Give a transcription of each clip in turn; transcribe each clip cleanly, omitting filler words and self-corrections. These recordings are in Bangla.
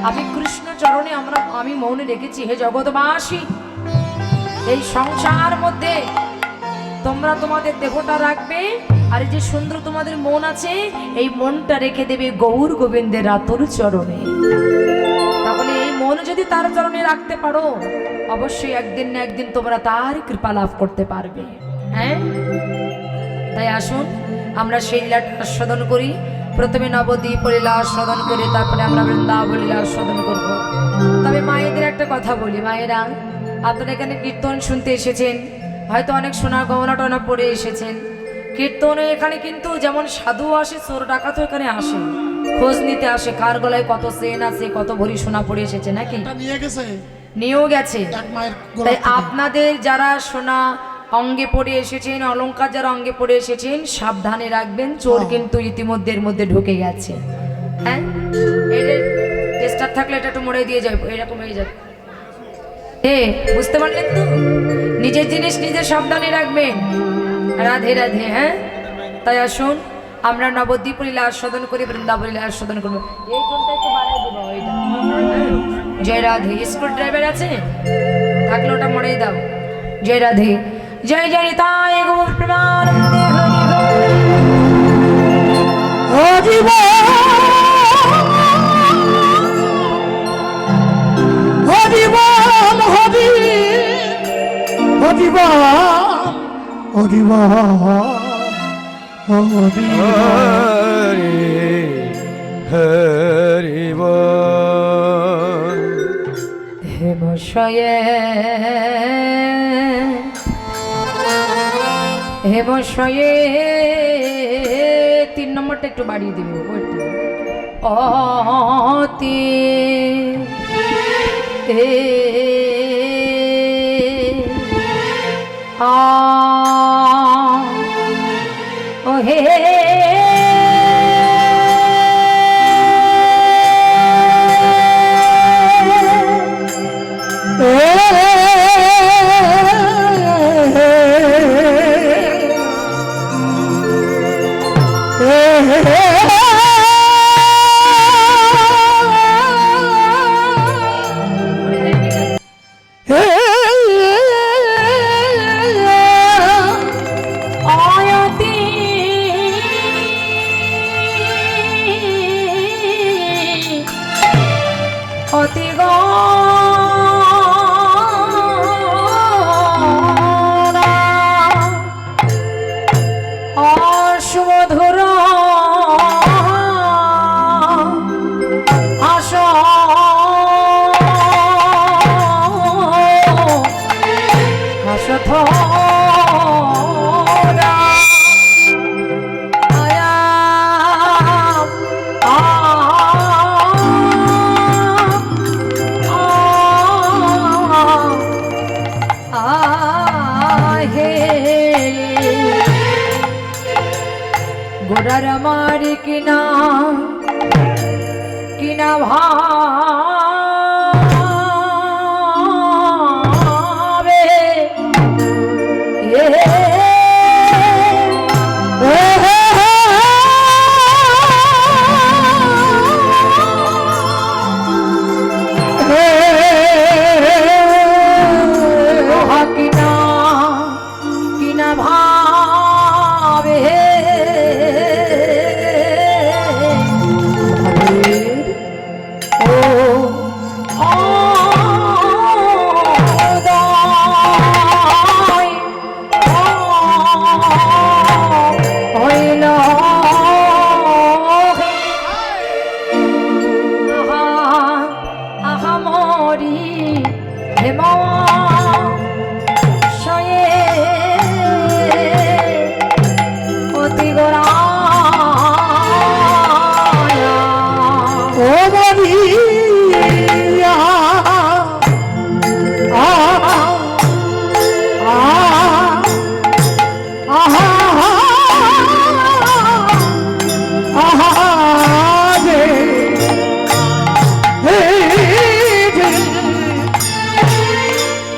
আমি কৃষ্ণ চরণে আমি মৌন রেখেছি। হে জগৎবাসী, এই সংসার মধ্যে তোমরা তোমাদের দেহটা রাখবে, আর এই যে সুন্দর তোমাদের মন আছে, এই মনটা রেখে দেবে গৌর গোবিন্দের আতর চরণে। তাহলে এই মন যদি তার চরণে রাখতে পারো, অবশ্যই একদিন না একদিন তোমরা তার কৃপা লাভ করতে পারবে। হ্যাঁ, তাই আসুন আমরা সেই লীলাটা আস্বাদন করি। প্রথমে নবদ্বীপ লীলা আস্বাদন করি, তারপরে আমরা বৃন্দাবন লীলা আস্বাদন করব। তবে মায়েদের একটা কথা বলি, মায়েরা আপনারা এখানে কীর্তন শুনতে এসেছেন, হয়তো অনেক সোনা গহনা টনা পড়ে এসেছেন। কীর্তনে এখানে কিন্তু যেমন সাধু আসে, চোর ডাকাতও এখানে আসে, খোঁজ নিতে আসে কার গলায় কত চেন আছে, কত ভরি সোনা পড়ে এসেছে, নাকি নিয়েও গেছে। তাই আপনাদের যারা সোনা অঙ্গে পড়ে এসেছেন, অলংকার যারা অঙ্গে পড়ে এসেছেন, সাবধানে রাখবেন, চোর কিন্তু ইতিমধ্যে এর মধ্যে ঢুকে গেছে। হ্যাঁ, এই টেস্টার থাকলে এটা একটু মোড়ে দিয়ে যাবে, এরকম হয়ে যাবে। বুঝতে পারলেন তো? নিজের জিনিস নিজে সাবধানে রাখবেন। রাধে রাধে। হ্যাঁ, তাই আসুন আমরা নবদ্বীপ লীলা আস্বাদন করি, বৃন্দাবন লীলা আস্বাদন করবো। এই টোনটা একটু বাড়াই দেবো। জয় রাধে। স্ক্রু ড্রাইভার আছে থাকলে ওটা মরেই দাও। জয় রাধে। জয় জয় তাই গৌর প্রেমানন্দে হরি বল। হরি বল হরি হরি বল হরি বল হরি হরি বল। হে মশায়ে হে মশায়ে, 3 নম্বরটা একটু বাড়িয়ে দিবে। অতি ও হে গোড়ার আমার কিনা কিনা ভাবে কিনা কিনা ভাবে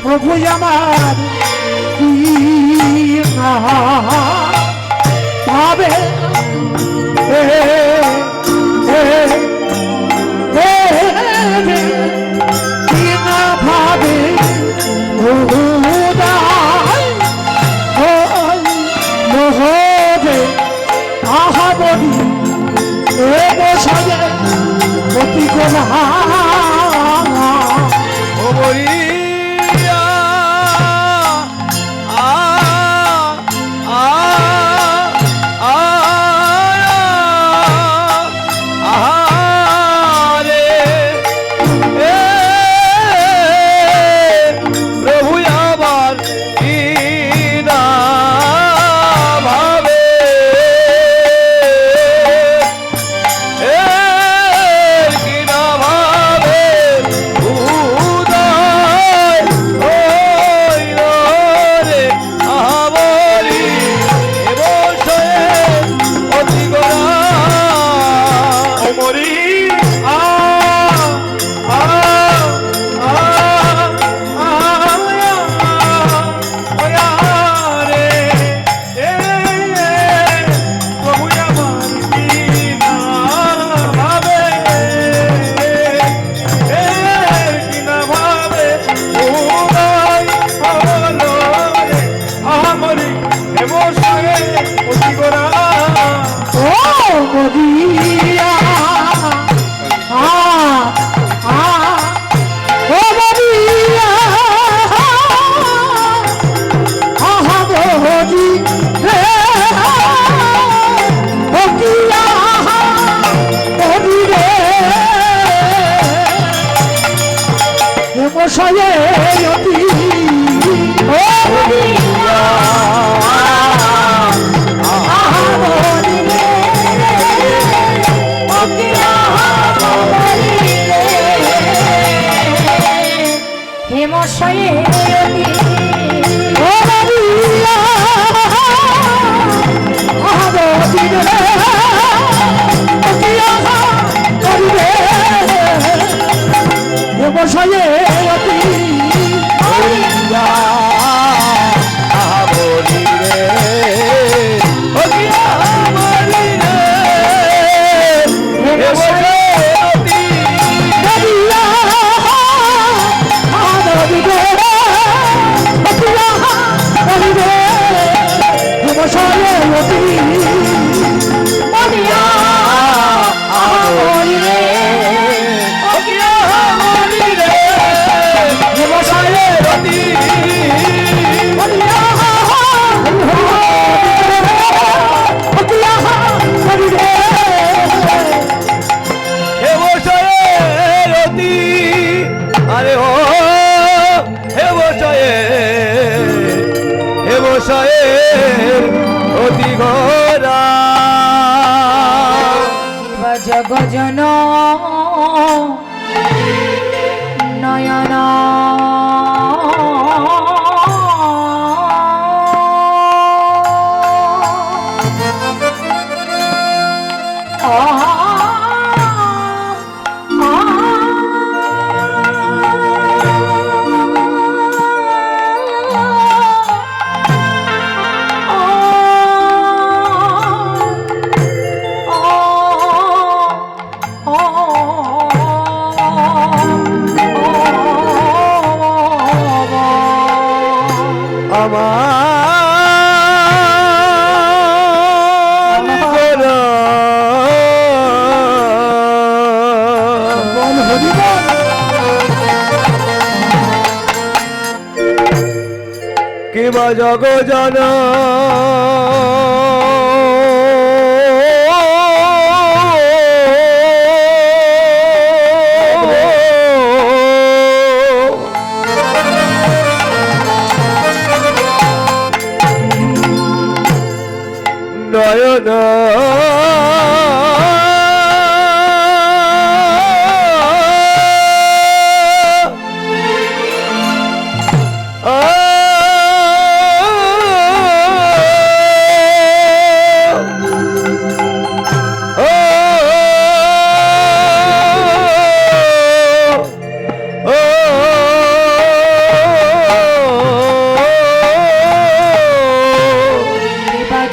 প্রভু আমার ভাবে দেবশয়ে অতি ও বলিয়া আহাবলি রে অতি আহাবলি রে হেমশয়ে অতি ও বলিয়া আহাবলি রে অতি আহাবলি রে দেবশয়ে অতি বলিয়া আহাবলি রে অতি আহাবলি রে দেবশয়ে অতি বলিয়া আহাবলি রে অতি আহাবলি রে দেবশয়ে অতি বলিয়া আহাবলি রে অতি আহাবলি রে দেবশয়ে অতি বলিয়া অতি আহাবলি রে হে বসয়ে রতি আরে ও হে বসয়ে অতি ঘোরা জগজন নয়ন কিবা জগজন নয়ন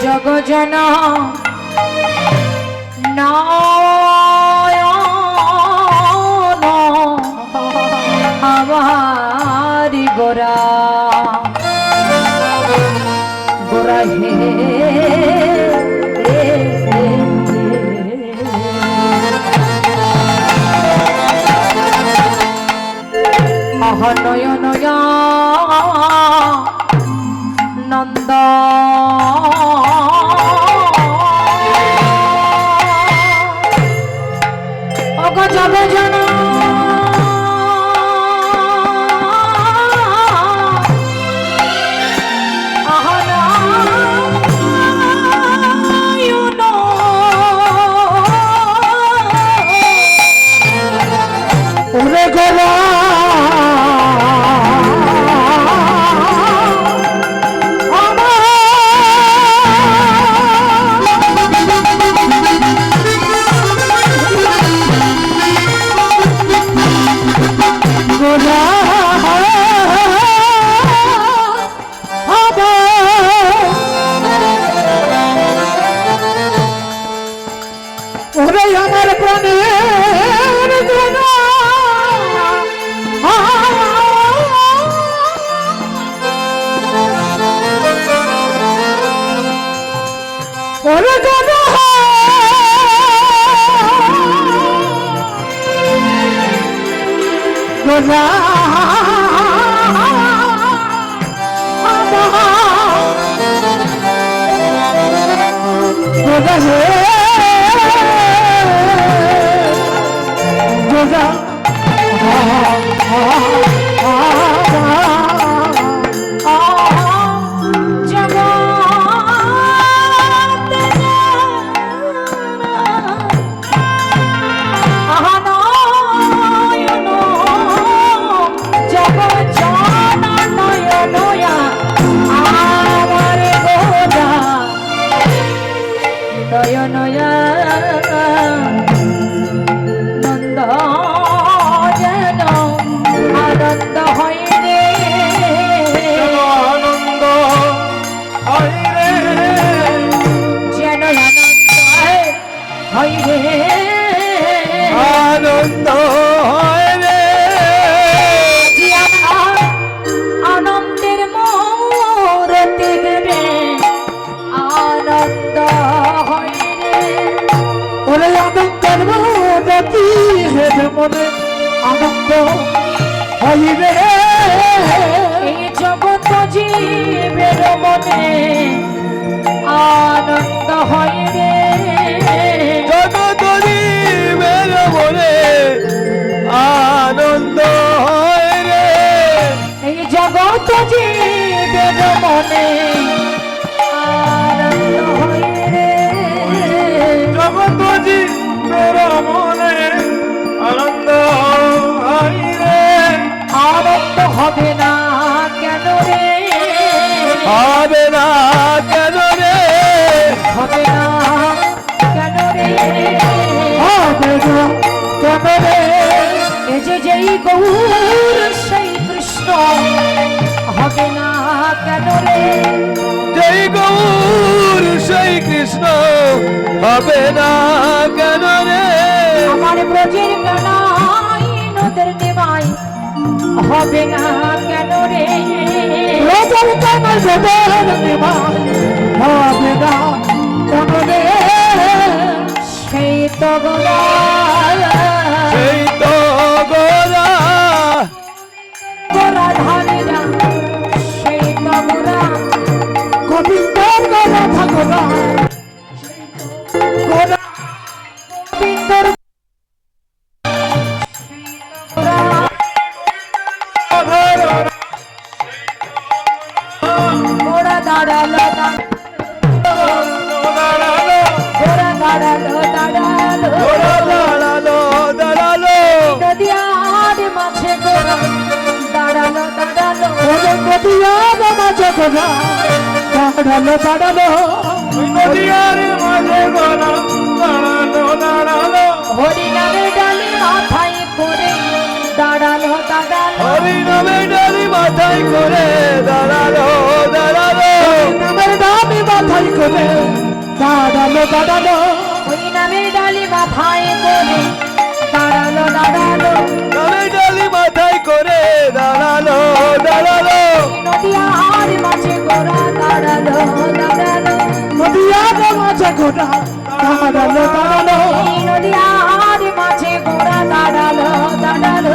জগজন নয়ন আমারি গোরা গোরা হে নয় নয় নন্দ জগজন ওরে গোলা ওরে আমার প্রাণের গোলা ওরে গোলা গোলা গোলা হে গোলা মনে আনন্দ হইবে এই জগৎ জীবের মনে আনন্দ হয় রে। জগৎ জীবের মনে আনন্দ হয় রে। এই জগৎ জীবের মনে আনন্দ হয় রে। জগৎ জীবের মনে আনন্দ হয় রে। আনন্দ হবে না কেন রে? হবে না কেন রে? হবে না কেন রে? হবে না কেন রে? এ যে যেই গৌর সেই কৃষ্ণ হবে না কেন রে? জয় গৌর সেই কৃষ্ণ হবে না কেন রে? আমার ব্রজের কানাই নদের নেবাই হবে না কেন রে? রোজার কানাই নদের নেবাই হবে না কেন রে? সেই তো গোলা সেই তো গোরা গোলা ধারে না, সেই তো গোলা গোবিন্দর গলা থাকোরা গোরা গোবিন্দর গোড়া দাঁড়ালো গোড়া দাঁড়ালো দাঁড়ালো দাঁড়ালো দাঁড়ালো নদিয়ার মাঝে গোড়া দাঁড়ালো দাঁড়ালো ওরে নদিয়ার মাঝে গোরা দাঁড়ালো দাঁড়ালো নদিয়ার মাঝে গোরা দাঁড়ালো দাঁড়ালো হরি নামে ডালি মাথায় করে দাঁড়ালো দাঁড়ালো হরি নামে ডালি মাথায় করে দাঁড়ালো দাঁড়ালো নামের নামে মাথায় করে দাঁড়ালো দাঁড়ালো হরি নামে ডালি মাথায় করে দাঁড়ালো দাঁড়ালো নামে ডালি মাথায় করে দাঁড়ালো দাঁড়ালো নদিয়ার মাঝে গোড়া দাঁড়ালো দাঁড়ালো নদিয়ার মাঝে গোরা দাঁড়ালো দাঁড়ালো এই নদিয়ার মাঝে গোড়া দাঁড়ালো দাঁড়ালো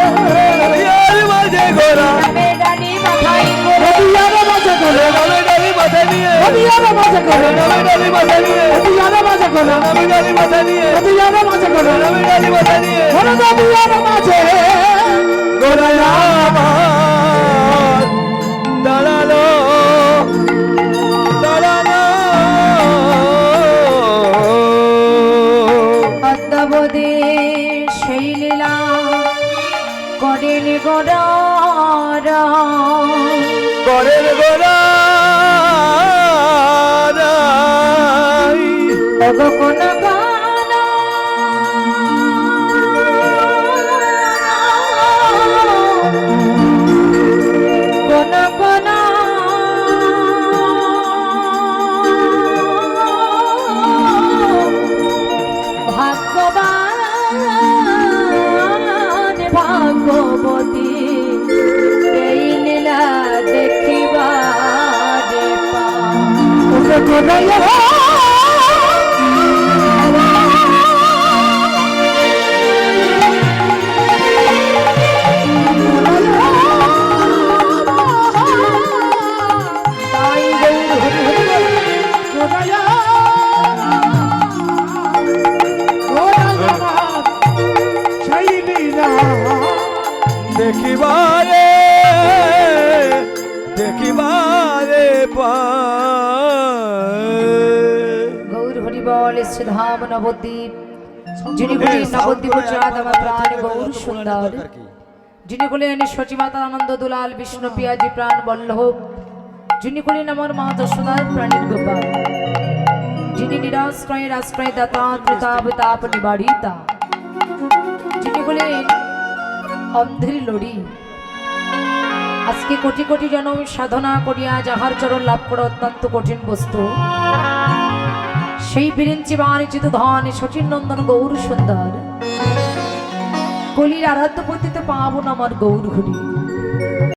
নদিয়ার মাঝে গোরা নামে ডালি মাথায় করে নদিয়ার মাঝে গোরা নামে ডালি মাথায় নিয়ে নদিয়ার মাঝে গোরা নামে ডালি মাথায় নিয়ে নদিয়ার মাঝে গোরা নামে ডালি মাথায় নিয়ে নদিয়ার মাঝে গোরা নামে ডালি মাথায় নিয়ে ওরে নদিয়ার মাঝে গোরায় আমার দাঁড়ালো দাঁড়ালো অদ্যাবধি সেই লীলা করেন গোড়া করের গোরা কোন গান কোন কোন ভাগ্যবান ভাগ্যবতী এই লীলা দেখিবারে ওরে গোরায় তাই দেখিবারে দেখিবারে গৌর হরি বল শ্রীধাম নবদ্বীপ যিনি বলেন নবদ্বীপ চাঁদ আমার প্রাণ গৌর সুন্দর যিনি বলেন সচিমাতা আনন্দ দুলাল বিষ্ণু পিয়াজি প্রাণ বল্লভ যিনি বলেন আমার মা যশোদার প্রাণীর গোপাল যিনি নিরাশ্রয়ের আশ্রয় দাতা ত্রিতাপ তাপ নিবারিতা যিনি বলেন অন্ধের লড়ি আজকে কোটি কোটি জনম সাধনা করিয়া যাহার চরণ লাভ করা অত্যন্ত কঠিন বস্তু সেই বিরিঞ্চি বাণিজ্যিত ধন শচীন নন্দন গৌর সুন্দর কলির আরাধ্য পতিতে পাবন আমার গৌর হরি